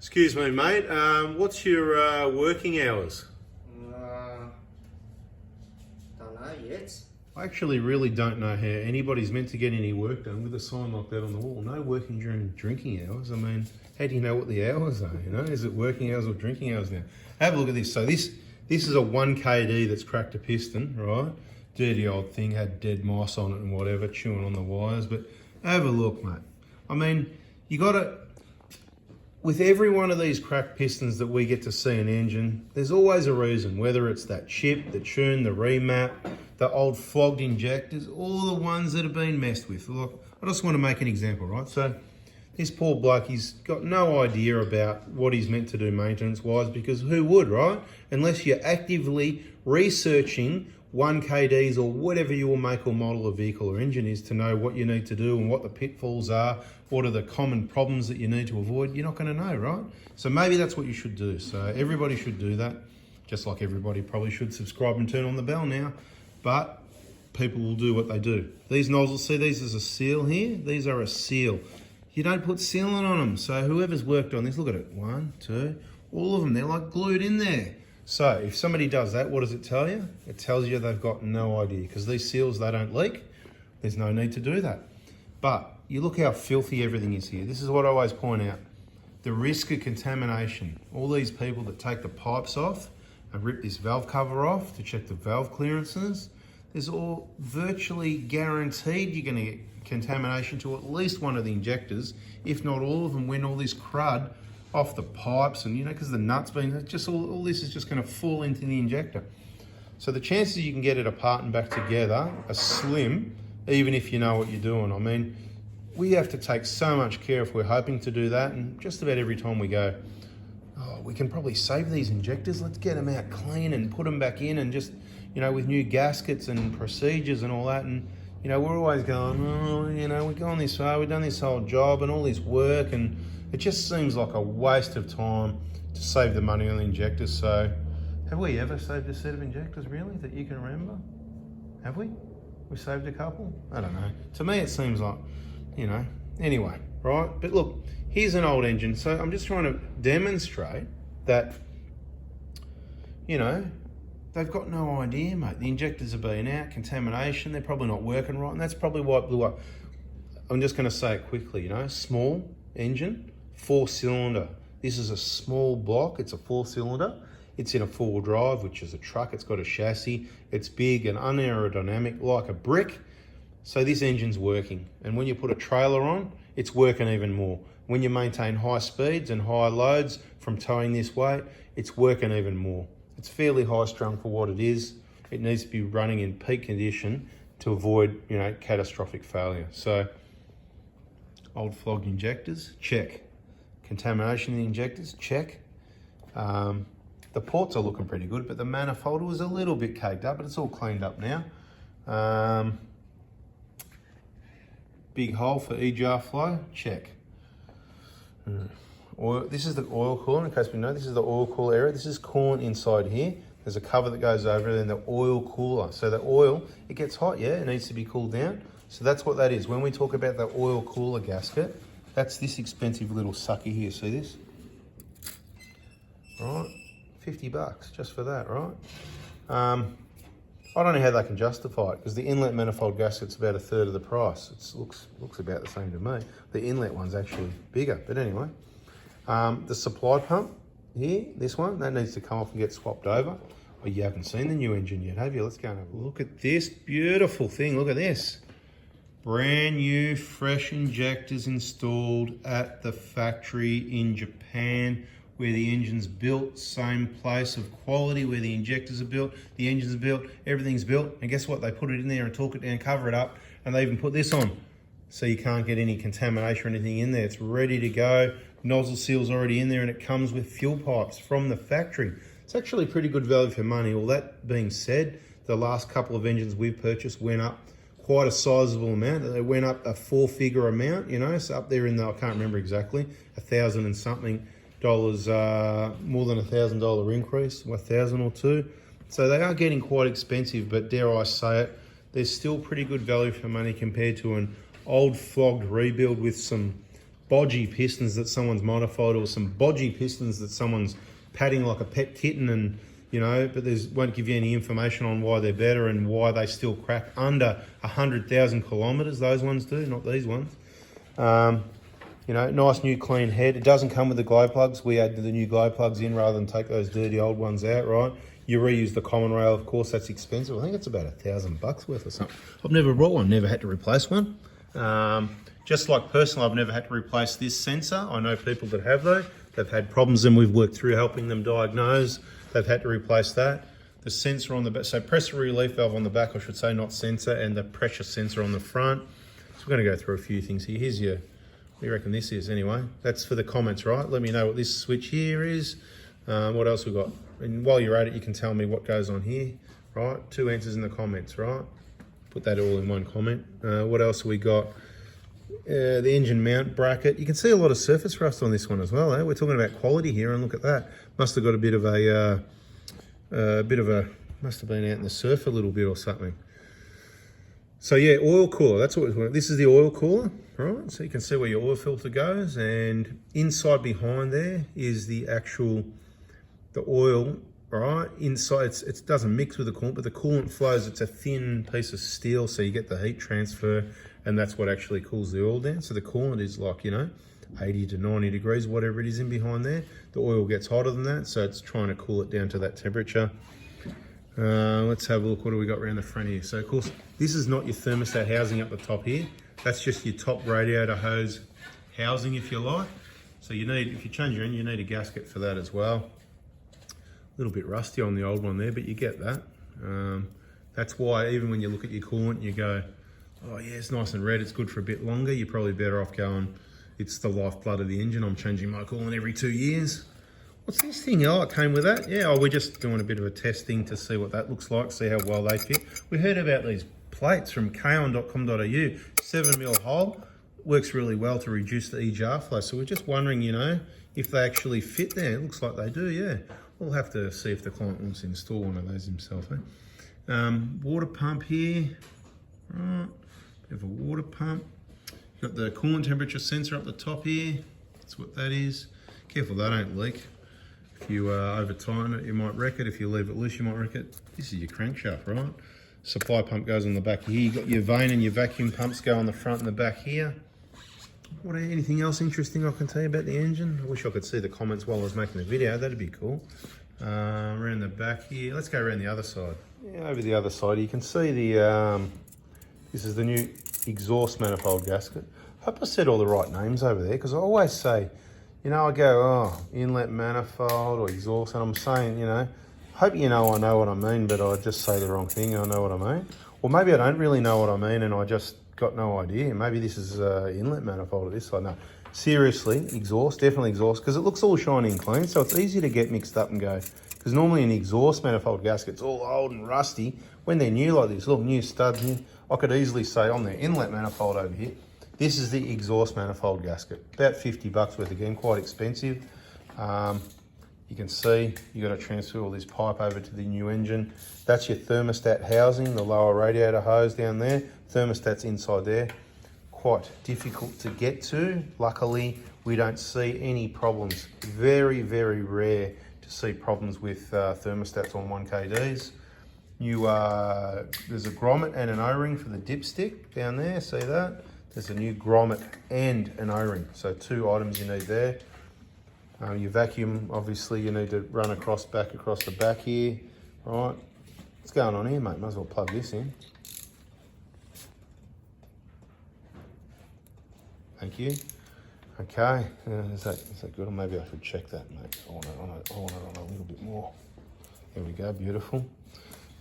Excuse me, mate. What's your working hours? Don't know yet. I actually really don't know how anybody's meant to get any work done with a sign like that on the wall. No working during drinking hours. I mean, how do you know what the hours are? You know, is it working hours or drinking hours now? Have a look at this. So this is a 1kd that's cracked a piston, right? Dirty old thing, had dead mice on it and whatever, chewing on the wires. But have a look, mate. I mean, you got to. With every one of these cracked pistons that we get to see in an engine, there's always a reason, whether it's that chip, the tune, the remap, the old flogged injectors, all the ones that have been messed with. Look, I just want to make an example, right? So this poor bloke, he's got no idea about what he's meant to do maintenance-wise, because who would, right? Unless you're actively researching 1kds or whatever your make or model of vehicle or engine is to know what you need to do and what the pitfalls are, what are the common problems that you need to avoid. You're not going to know, right? So maybe that's what you should do. So everybody should do that, just like everybody probably should subscribe and turn on the bell now. But people will do what they do. These nozzles, see these as a seal here? These are a seal. You don't put sealant on them. So whoever's worked on this, look at it. 1, 2, all of them, they're like glued in there. So if somebody does that, what does it tell you? It tells you they've got no idea, because these seals, they don't leak. There's no need to do that. But you look how filthy everything is here. This is what I always point out. The risk of contamination. All these people that take the pipes off and rip this valve cover off to check the valve clearances, there's all virtually guaranteed you're going to get contamination to at least one of the injectors, if not all of them, when all this crud off the pipes and, you know, because the nuts being, just all this is just going to fall into the injector. So the chances you can get it apart and back together are slim, even if you know what you're doing. I mean, we have to take so much care if we're hoping to do that, and just about every time we go, oh, we can probably save these injectors, let's get them out clean and put them back in, and just, you know, with new gaskets and procedures and all that. And, you know, we're always going, oh, you know, we've gone this far, we've done this whole job and all this work, and it just seems like a waste of time to save the money on the injectors. So have we ever saved a set of injectors, really, that you can remember? Have we? We saved a couple? I don't know. To me, it seems like, you know, anyway, right? But look, here's an old engine. So I'm just trying to demonstrate that, you know, they've got no idea, mate. The injectors have been out, contamination, they're probably not working right, and that's probably why it blew up. I'm just going to say it quickly, you know, small engine, 4-cylinder. This is a small block, it's a 4-cylinder. It's in a 4-wheel drive, which is a truck. It's got a chassis. It's big and unaerodynamic like a brick. So this engine's working. And when you put a trailer on, it's working even more. When you maintain high speeds and high loads from towing this weight, it's working even more. It's fairly high strung for what it is. It needs to be running in peak condition to avoid, you know, catastrophic failure. So old flogged injectors, check. Contamination in the injectors, check. The ports are looking pretty good, but the manifold was a little bit caked up, but it's all cleaned up now. Big hole for EGR flow, check. Oil, this is the oil cooler, in case we know, this is the oil cooler area. This is coolant inside here. There's a cover that goes over it, and the oil cooler. So the oil, it gets hot, yeah, it needs to be cooled down. So that's what that is. When we talk about the oil cooler gasket, that's this expensive little sucker here, see this? Right, $50 just for that, right? I don't know how they can justify it, because the inlet manifold gasket's about 1/3 of the price. It looks about the same to me. The inlet one's actually bigger, but anyway. The supply pump here, this one, that needs to come off and get swapped over. Well, you haven't seen the new engine yet, have you? Let's go and have a look at this beautiful thing. Look at this. Brand new, fresh injectors installed at the factory in Japan, where the engine's built, same place of quality, where the injectors are built, the engine's built, everything's built. And guess what? They put it in there and torque it down, cover it up, and they even put this on. So you can't get any contamination or anything in there. It's ready to go. Nozzle seal's already in there, and it comes with fuel pipes from the factory. It's actually pretty good value for money. All that being said, the last couple of engines we've purchased went up quite a sizable amount. They went up a 4-figure amount, you know, so up there in the, I can't remember exactly, $1,000 and something dollars, more than $1,000 increase, 1,000 or two. So they are getting quite expensive, but dare I say it, there's still pretty good value for money compared to an old flogged rebuild with some bodgy pistons that someone's modified, or some bodgy pistons that someone's patting like a pet kitten, and but won't give you any information on why they're better and why they still crack under 100,000 kilometres. Those ones do, not these ones. Nice new clean head. It doesn't come with the glow plugs. We add the new glow plugs in rather than take those dirty old ones out, right? You reuse the common rail, of course. That's expensive. I think it's about $1,000 worth or something. I've never brought one, never had to replace one. Just like personally, I've never had to replace this sensor. I know people that have though. They've had problems and we've worked through helping them diagnose. They've had to replace that. The sensor on the back, so pressure relief valve on the back, I should say, not sensor, and the pressure sensor on the front. So we're going to go through a few things here. Here's your, what do you reckon this is anyway? That's for the comments, right? Let me know what this switch here is. What else we got? And while you're at it, you can tell me what goes on here, right? 2 answers in the comments, right? Put that all in one comment. What else have we got? The engine mount bracket. You can see a lot of surface rust on this one as well. We're talking about quality here, and look at that. Must have got a bit of must have been out in the surf a little bit or something. So yeah, oil cooler. That's what we're. This is the oil cooler, right? So you can see where your oil filter goes, and inside behind there is the oil. Right, inside it doesn't mix with the coolant, but the coolant flows. It's a thin piece of steel, so you get the heat transfer, and that's what actually cools the oil down. So the coolant is like 80 to 90 degrees, whatever it is in behind there. The oil gets hotter than that, so it's trying to cool it down to that temperature. Let's have a look. What do we got around the front here? So of course, this is not your thermostat housing up the top here. That's just your top radiator hose housing, if you like. So you need, if you change your engine, you need a gasket for that as well. A little bit rusty on the old one there, but you get that. That's why even when you look at your coolant, you go, oh yeah, it's nice and red, it's good for a bit longer. You're probably better off going, it's the lifeblood of the engine. I'm changing my coolant every 2 years. What's this thing? Oh, it came with that? Yeah, we're just doing a bit of a testing to see what that looks like, see how well they fit. We heard about these plates from kaon.com.au, 7mm hole. Works really well to reduce the EGR flow. So we're just wondering, if they actually fit there. It looks like they do, yeah. We'll have to see if the client wants to install one of those himself. Water pump here, right? Bit of a water pump. Got the coolant temperature sensor up the top here. That's what that is. Careful they don't leak. If you over tighten it, you might wreck it. If you leave it loose, you might wreck it. This is your crankshaft, right? Supply pump goes on the back here. You've got your vane and your vacuum pumps go on the front and the back here. Anything else interesting I can tell you about the engine? I wish I could see the comments while I was making the video. That'd be cool. Around the back here. Let's go around the other side. Yeah, over the other side, you can see the, this is the new exhaust manifold gasket. Hope I said all the right names over there, because I always say, I go, oh, inlet manifold or exhaust, and I'm saying, hope I know what I mean, but I just say the wrong thing, I know what I mean. Or maybe I don't really know what I mean, and I just got no idea. Maybe this is inlet manifold at this side. No, seriously, exhaust, definitely exhaust, because it looks all shiny and clean, so it's easy to get mixed up and go. Because normally an exhaust manifold gasket's all old and rusty. When they're new like this, look, new studs here, I could easily say on their inlet manifold over here, this is the exhaust manifold gasket. About 50 bucks worth, again, quite expensive. You can see you got to transfer all this pipe over to the new engine. That's your thermostat housing, the lower radiator hose down there. Thermostat's inside there. Quite difficult to get to. Luckily, we don't see any problems. Very, very rare to see problems with thermostats on 1kds. There's a grommet and an O-ring for the dipstick down there, see that? There's a new grommet and an O-ring, so 2 items you need there. Your vacuum, obviously, you need to run across the back here, right? What's going on here, mate? Might as well plug this in. Thank you. Okay, is that good? Or maybe I should check that, mate. I want it on a little bit more. There we go, beautiful.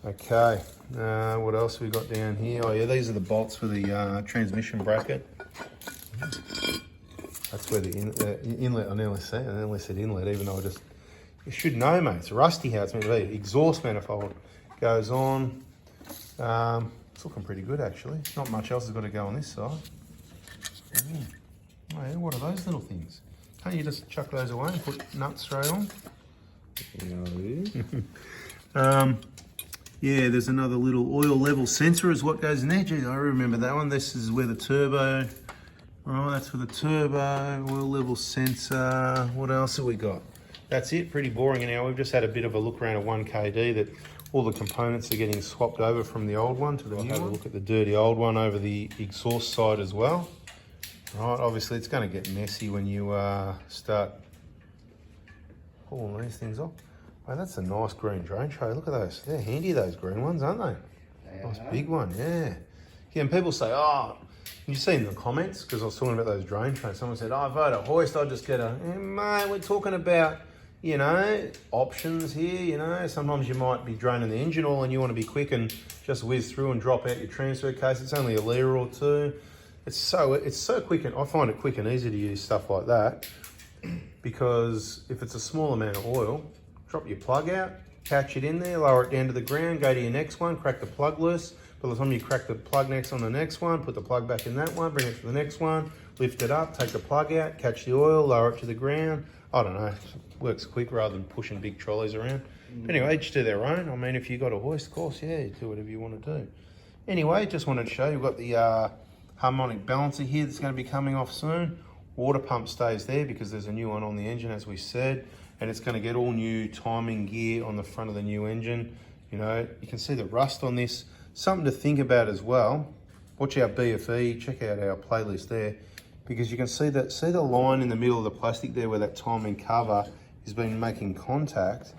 Okay, what else have we got down here? Oh yeah, these are the bolts for the transmission bracket. That's where the inlet, I nearly said inlet, even though you should know, mate. It's rusty how it's meant to be. Exhaust manifold goes on. It's looking pretty good, actually. Not much else has got to go on this side. Oh yeah, what are those little things? Can't you just chuck those away and put nuts straight on? Yeah, there's another little oil level sensor is what goes in there. Geez, I remember that one. This is where the turbo, Right, that's for the turbo, oil level sensor. What else have we got? That's it, pretty boring now. We've just had a bit of a look around at 1kd that all the components are getting swapped over from the old one to the new one. Have a look at the dirty old one over the exhaust side as well. Right, obviously it's going to get messy when you start pulling these things off. Oh, that's a nice green drain tray. Look at those. They're handy, those green ones, aren't they? Nice big one, yeah. Yeah, and people say, oh, you see in the comments, because I was talking about those drain trays, someone said, oh, I vote a hoist, I'll just get a, mate, we're talking about, you know, options here, you know. Sometimes you might be draining the engine oil and you want to be quick and just whiz through and drop out your transfer case. It's only a litre or two. It's so quick, and I find it quick and easy to use stuff like that, because if it's a small amount of oil, drop your plug out, catch it in there, lower it down to the ground, go to your next one, crack the plug loose. By the time you crack the plug next on the next one, put the plug back in that one, bring it to the next one, lift it up, take the plug out, catch the oil, lower it to the ground. I don't know, it works quick rather than pushing big trolleys around. But anyway, each to their own. I mean, if you've got a hoist, of course, yeah, you do whatever you want to do. Anyway, just wanted to show you, we've got the harmonic balancer here that's going to be coming off soon. Water pump stays there because there's a new one on the engine, as we said, and it's going to get all new timing gear on the front of the new engine. You know, you can see the rust on this. Something to think about as well. Watch our BFE, check out our playlist there, because you can see the line in the middle of the plastic there where that timing cover has been making contact.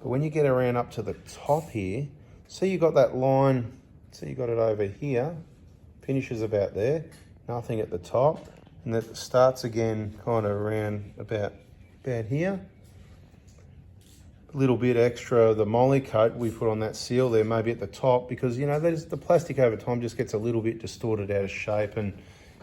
But when you get around up to the top here, see you got that line, see you got it over here, finishes about there, nothing at the top, and that starts again kind of around about here. A little bit extra the moly coat we put on that seal there, maybe at the top, because you know the plastic over time just gets a little bit distorted out of shape, and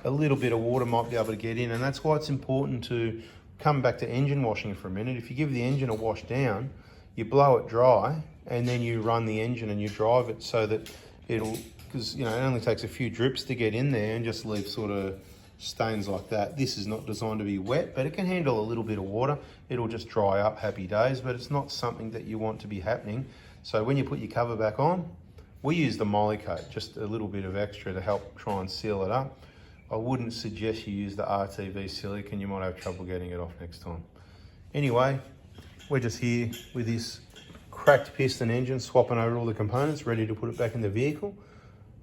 a little bit of water might be able to get in, and that's why it's important to come back to engine washing for a minute. If you give the engine a wash down, you blow it dry, and then you run the engine and you drive it so that it'll, because you know it only takes a few drips to get in there and just leave sort of stains like that. This is not designed to be wet, but it can handle a little bit of water. It'll just dry up, happy days, but it's not something that you want to be happening. So when you put your cover back on, we use the moly coat, just a little bit of extra to help try and seal it up. I wouldn't suggest you use the RTV silicone. You might have trouble getting it off next time. Anyway, we're just here with this cracked piston engine, swapping over all the components, ready to put it back in the vehicle.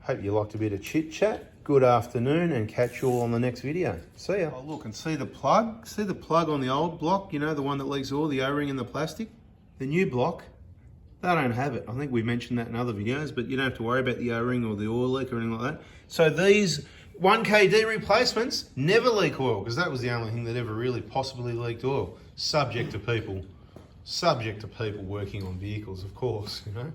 Hope you liked a bit of chit chat. Good afternoon, and catch you all on the next video. See ya. Oh, look, and see the plug? See the plug on the old block? You know, the one that leaks oil, the O-ring and the plastic? The new block, they don't have it. I think we mentioned that in other videos, but you don't have to worry about the O-ring or the oil leak or anything like that. So these 1kd replacements never leak oil, because that was the only thing that ever really possibly leaked oil. Subject to people working on vehicles, of course, you know.